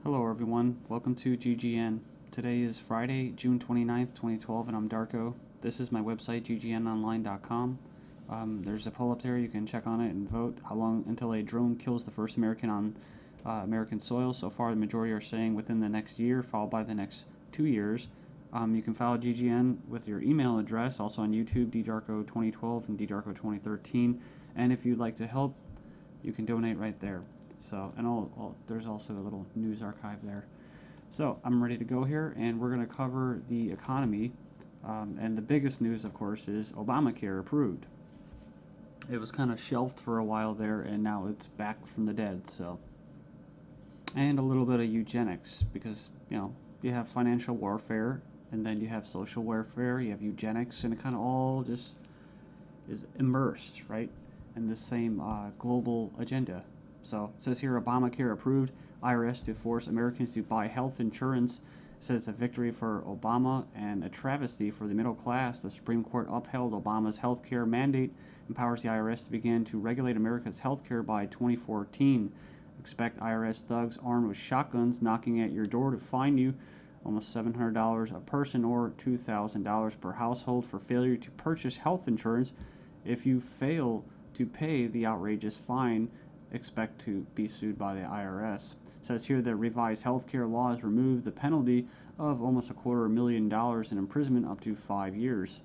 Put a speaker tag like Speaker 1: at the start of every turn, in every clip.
Speaker 1: Hello everyone, welcome to GGN. Today is Friday, June 29th, 2012, and I'm Darko. This is my website, ggnonline.com. There's a poll up there, you can check on it and vote how long until a drone kills the first American on American soil. So far, the majority are saying within the next year, followed by the next 2 years. You can follow GGN with your email address, also on YouTube, ddarko2012 and ddarko2013. And if you'd like to help, you can donate right there. So, and there's also a little news archive there. So, I'm ready to go here, and we're going to cover the economy. And the biggest news, of course, is Obamacare approved. It was kind of shelved for a while there, and now it's back from the dead. So, and a little bit of eugenics, because you have financial warfare, and then you have social warfare, you have eugenics, and it kind of all just is immersed, right, in the same global agenda. So it says here, Obamacare approved, IRS to force Americans to buy health insurance. It says it's a victory for Obama and a travesty for the middle class. The Supreme Court upheld Obama's health care mandate, empowers the IRS to begin to regulate America's health care by 2014. Expect IRS thugs armed with shotguns knocking at your door to fine you almost $700 a person or $2,000 per household for failure to purchase health insurance. If you fail to pay the outrageous fine, expect to be sued by the IRS. It says here that revised healthcare laws remove the penalty of almost $250,000 in imprisonment up to 5 years.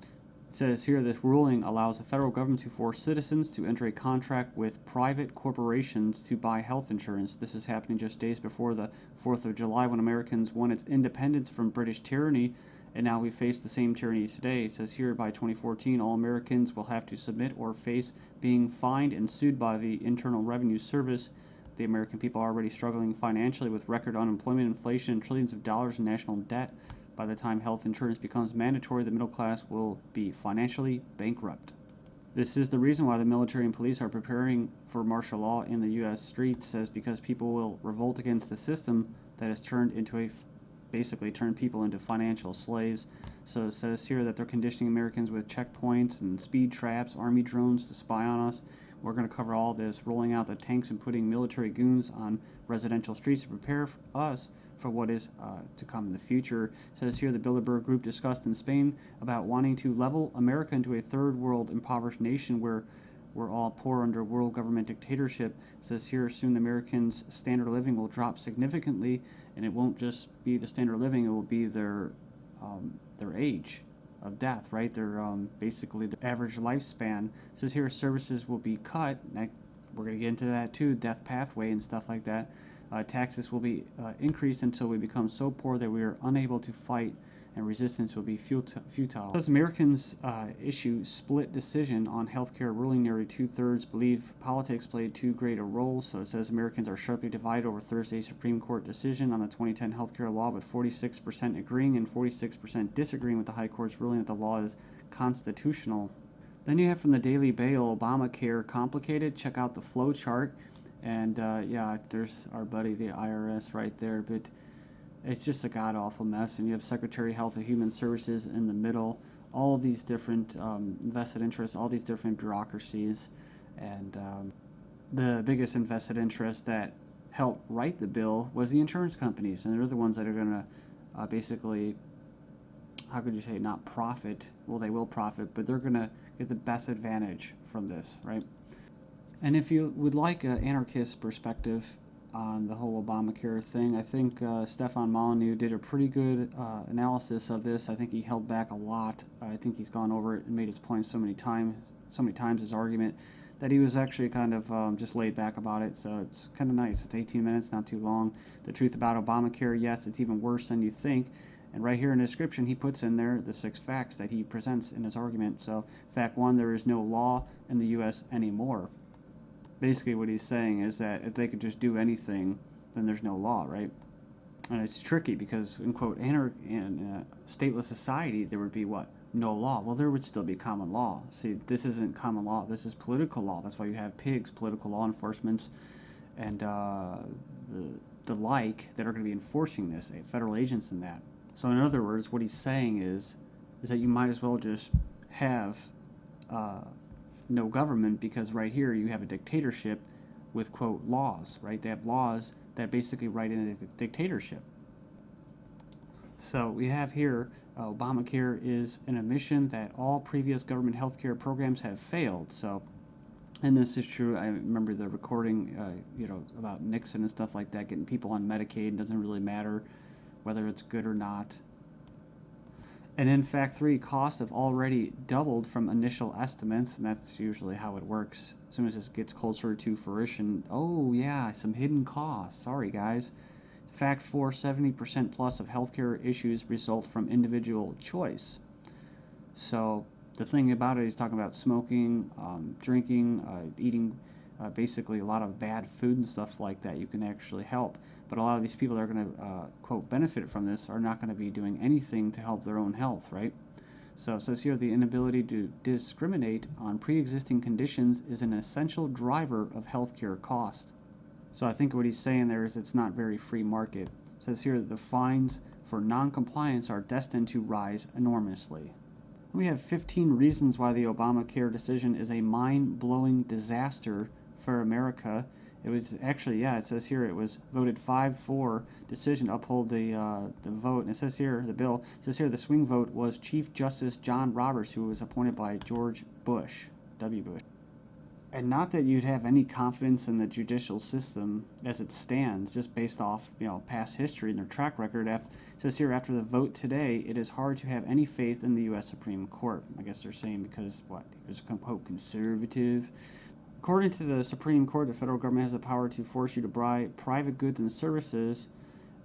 Speaker 1: It says here this ruling allows the federal government to force citizens to enter a contract with private corporations to buy health insurance. This is happening just days before the 4th of July, when Americans won its independence from British tyranny, and now we face the same tyranny today. It says here by 2014, all Americans will have to submit or face being fined and sued by the Internal Revenue Service. The American people are already struggling financially with record unemployment, inflation, and trillions of dollars in national debt. By the time health insurance becomes mandatory, the middle class will be financially bankrupt. This is the reason why the military and police are preparing for martial law in the U.S. streets, says because people will revolt against the system that has basically turned people into financial slaves. So it says here that they're conditioning Americans with checkpoints and speed traps, army drones to spy on us. We're going to cover all this, rolling out the tanks and putting military goons on residential streets to prepare us for what is to come in the future. It says here the Bilderberg Group discussed in Spain about wanting to level America into a third world impoverished nation where we're all poor under world government dictatorship. It says here soon the Americans' standard of living will drop significantly, and it won't just be the standard of living, it will be their age of death, right? Their basically the average lifespan. It says here services will be cut. We're going to get into that too, death pathway and stuff like that. Taxes will be increased until we become so poor that we are unable to fight, and resistance will be futile. As Americans issue split decision on healthcare ruling, nearly 2/3 believe politics played too great a role. So it says Americans are sharply divided over Thursday's Supreme Court decision on the 2010 healthcare law, with 46% agreeing and 46% disagreeing with the High Court's ruling that the law is constitutional. Then you have from the Daily Bail, Obamacare complicated. Check out the flow chart. And yeah, there's our buddy, the IRS, right there. But it's just a god-awful mess. And you have Secretary of Health and Human Services in the middle. All these different vested interests, all these different bureaucracies. And the biggest invested interest that helped write the bill was the insurance companies. And they're the ones that are going to basically, how could you say, not profit. Well, they will profit, but they're going to get the best advantage from this, right? And if you would like an anarchist perspective on the whole Obamacare thing, I think Stefan Molyneux did a pretty good analysis of this. I think he held back a lot. I think he's gone over it and made his point so many times, his argument, that he was actually kind of just laid back about it. So it's kind of nice. It's 18 minutes, not too long. The truth about Obamacare, yes, it's even worse than you think. And right here in the description, he puts in there the 6 facts that he presents in his argument. So fact 1, there is no law in the U.S. anymore. Basically what he's saying is that if they could just do anything, then there's no law, right? And it's tricky because, in quote, in a stateless society, there would be what? No law. Well, there would still be common law. See, this isn't common law. This is political law. That's why you have pigs, political law enforcement, and the like that are going to be enforcing this, federal agents and that. So in other words, what he's saying is that you might as well just have no government, because right here you have a dictatorship with, quote, laws, right? They have laws that basically write in a dictatorship. So we have here Obamacare is an admission that all previous government health care programs have failed. So, and this is true. I remember the recording, about Nixon and stuff like that, getting people on Medicaid. It doesn't really matter whether it's good or not. And in fact, costs have already doubled from initial estimates, and that's usually how it works. As soon as this gets closer to fruition, oh yeah, some hidden costs. Sorry, guys. Fact 4, 70% plus of healthcare issues result from individual choice. So the thing about it, he's talking about smoking, drinking, eating basically a lot of bad food and stuff like that. You can actually help. But a lot of these people that are going to, quote, benefit from this are not going to be doing anything to help their own health, right? So it says here the inability to discriminate on pre-existing conditions is an essential driver of healthcare cost. So I think what he's saying there is it's not very free market. It says here that the fines for non-compliance are destined to rise enormously. We have 15 reasons why the Obamacare decision is a mind-blowing disaster for America. It was actually, it says here it was voted 5-4 decision to uphold the vote. And it says here, the bill, it says here the swing vote was Chief Justice John Roberts, who was appointed by George Bush, W. Bush. And not that you'd have any confidence in the judicial system as it stands, just based off past history and their track record. It says here, after the vote today, it is hard to have any faith in the U.S. Supreme Court. I guess they're saying because he was quote conservative. According to the Supreme Court, the federal government has the power to force you to buy private goods and services.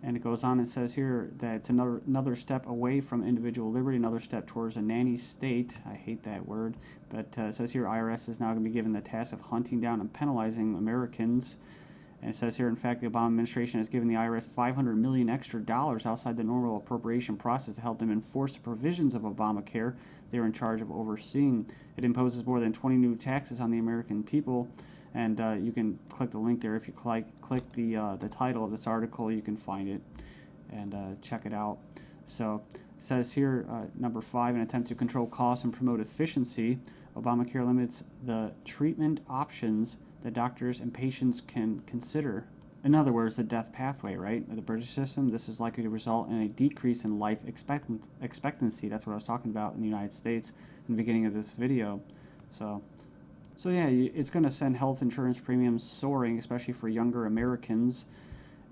Speaker 1: And it goes on and says here that it's another step away from individual liberty, another step towards a nanny state. I hate that word. But it says here IRS is now going to be given the task of hunting down and penalizing Americans. And it says here, in fact, the Obama administration has given the IRS $500 million extra outside the normal appropriation process to help them enforce the provisions of Obamacare they're in charge of overseeing. It imposes more than 20 new taxes on the American people. And you can click the link there. If you click the title of this article, you can find it and check it out. So it says here, number 5, an attempt to control costs and promote efficiency. Obamacare limits the treatment options that doctors and patients can consider. In other words, the death pathway, right? The British system, this is likely to result in a decrease in life expectancy. That's what I was talking about in the United States in the beginning of this video. So yeah, it's going to send health insurance premiums soaring, especially for younger Americans.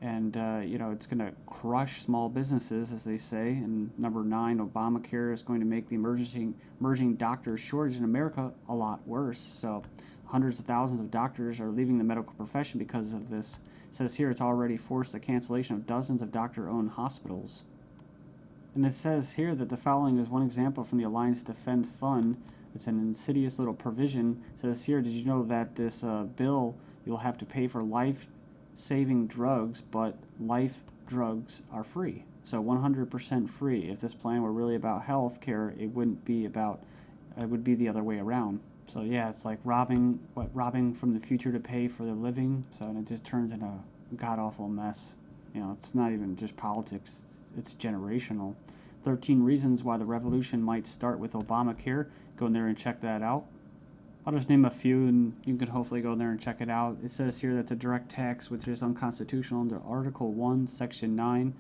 Speaker 1: And, it's going to crush small businesses, as they say. And number 9, Obamacare is going to make the emerging doctor shortage in America a lot worse. So hundreds of thousands of doctors are leaving the medical profession because of this. It says here it's already forced the cancellation of dozens of doctor-owned hospitals. And it says here that the following is one example from the Alliance Defense Fund. It's an insidious little provision. It says here, did you know that this bill, you'll have to pay for life-saving drugs, but life drugs are free. So 100% free. If this plan were really about health care, it wouldn't be about, it would be the other way around. So yeah, it's like robbing from the future to pay for the living. So and it just turns into a god-awful mess. It's not even just politics, it's generational. 13 reasons why the revolution might start with Obamacare. Go in there and check that out. I'll just name a few and you can hopefully go in there and check it out. It says here that's a direct tax which is unconstitutional under Article 1, Section 9.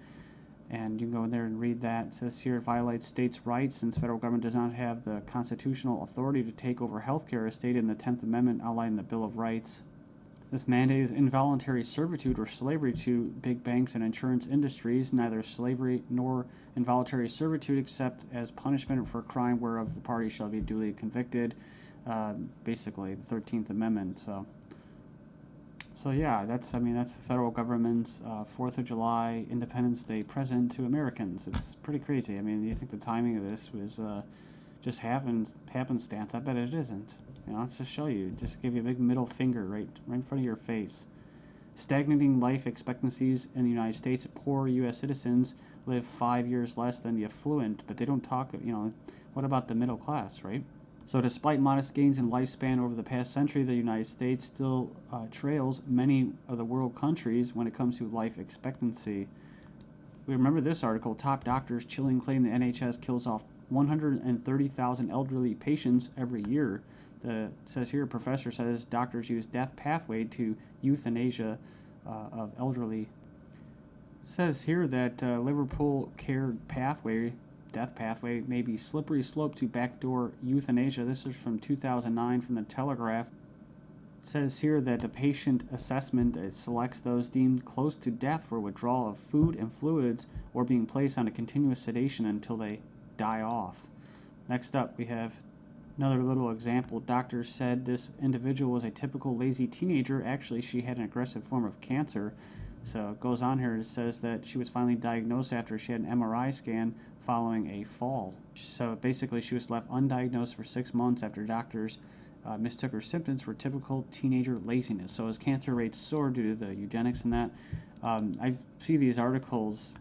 Speaker 1: And you can go in there and read that. It says here it violates states' rights since federal government does not have the constitutional authority to take over healthcare as stated in the 10th Amendment outlined in the Bill of Rights. This mandate is involuntary servitude or slavery to big banks and insurance industries, neither slavery nor involuntary servitude except as punishment for a crime whereof the party shall be duly convicted. Basically, the 13th Amendment. So yeah, that's the federal government's 4th of July Independence Day present to Americans. It's pretty crazy. I mean, you think the timing of this was just happenstance? I bet it isn't. Let's just show you. Just give you a big middle finger right in front of your face. Stagnating life expectancies in the United States. Poor U.S. citizens live 5 years less than the affluent, but they don't talk, what about the middle class, right? So despite modest gains in lifespan over the past century, the United States still trails many of the world countries when it comes to life expectancy. We remember this article, top doctors chilling claim the NHS kills off 130,000 elderly patients every year. It says here, a professor says doctors use death pathway to euthanasia of elderly. Says here that Liverpool care pathway, death pathway, may be slippery slope to backdoor euthanasia. This is from 2009 from the Telegraph. Says here that the patient assessment selects those deemed close to death for withdrawal of food and fluids or being placed on a continuous sedation until they die off. Next up, we have another little example. Doctors said this individual was a typical lazy teenager. Actually, she had an aggressive form of cancer. So it goes on here. It says that she was finally diagnosed after she had an MRI scan following a fall. So basically, she was left undiagnosed for 6 months after doctors mistook her symptoms for typical teenager laziness. So as cancer rates soar due to the eugenics and that, I see these articles,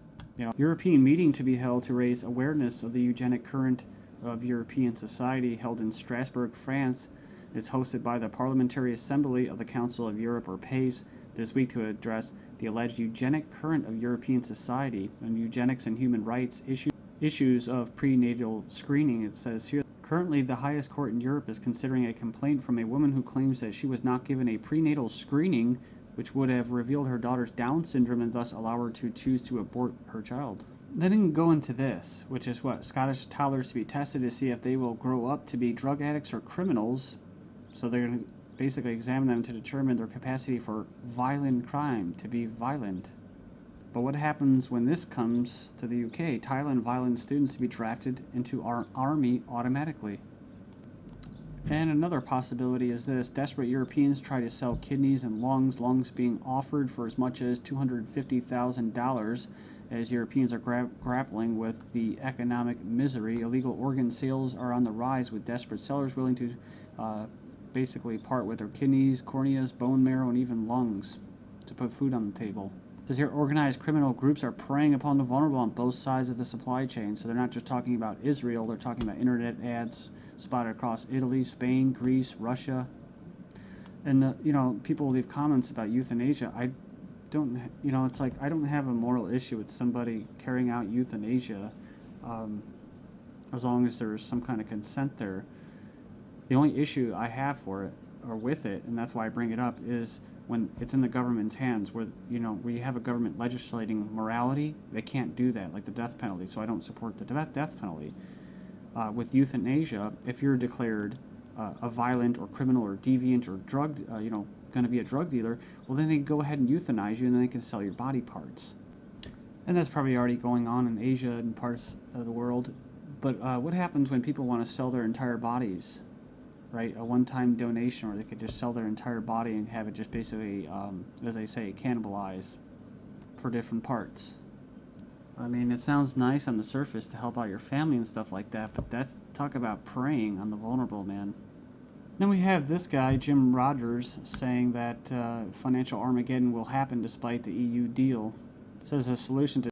Speaker 1: European meeting to be held to raise awareness of the eugenic current of European society held in Strasbourg, France. It's hosted by the Parliamentary Assembly of the Council of Europe, or PACE, this week to address the alleged eugenic current of European society and eugenics and human rights issues of prenatal screening. It says here, currently the highest court in Europe is considering a complaint from a woman who claims that she was not given a prenatal screening which would have revealed her daughter's Down syndrome and thus allow her to choose to abort her child. They didn't go into this, which is what? Scottish toddlers to be tested to see if they will grow up to be drug addicts or criminals. So they're going to basically examine them to determine their capacity for violent crime, to be violent. But what happens when this comes to the UK? Thailand violent students to be drafted into our army automatically. And another possibility is this. Desperate Europeans try to sell kidneys and lungs being offered for as much as $250,000 as Europeans are grappling with the economic misery. Illegal organ sales are on the rise with desperate sellers willing to basically part with their kidneys, corneas, bone marrow, and even lungs to put food on the table. Says here, organized criminal groups are preying upon the vulnerable on both sides of the supply chain. So they're not just talking about Israel, they're talking about internet ads spotted across Italy, Spain, Greece, Russia. And, people leave comments about euthanasia. I don't, it's like I don't have a moral issue with somebody carrying out euthanasia as long as there's some kind of consent there. The only issue I have for it, or with it, and that's why I bring it up, is when it's in the government's hands, where we have a government legislating morality. They can't do that, like the death penalty. So I don't support the death penalty. With euthanasia, if you're declared a violent or criminal or deviant or going to be a drug dealer, well, then they go ahead and euthanize you, and then they can sell your body parts. And that's probably already going on in Asia and parts of the world. But what happens when people want to sell their entire bodies? Right, a one-time donation, or they could just sell their entire body and have it just basically, as they say, cannibalized for different parts. I mean, it sounds nice on the surface to help out your family and stuff like that, but that's talk about preying on the vulnerable, man. Then we have this guy, Jim Rogers, saying that financial Armageddon will happen despite the EU deal. Says a solution to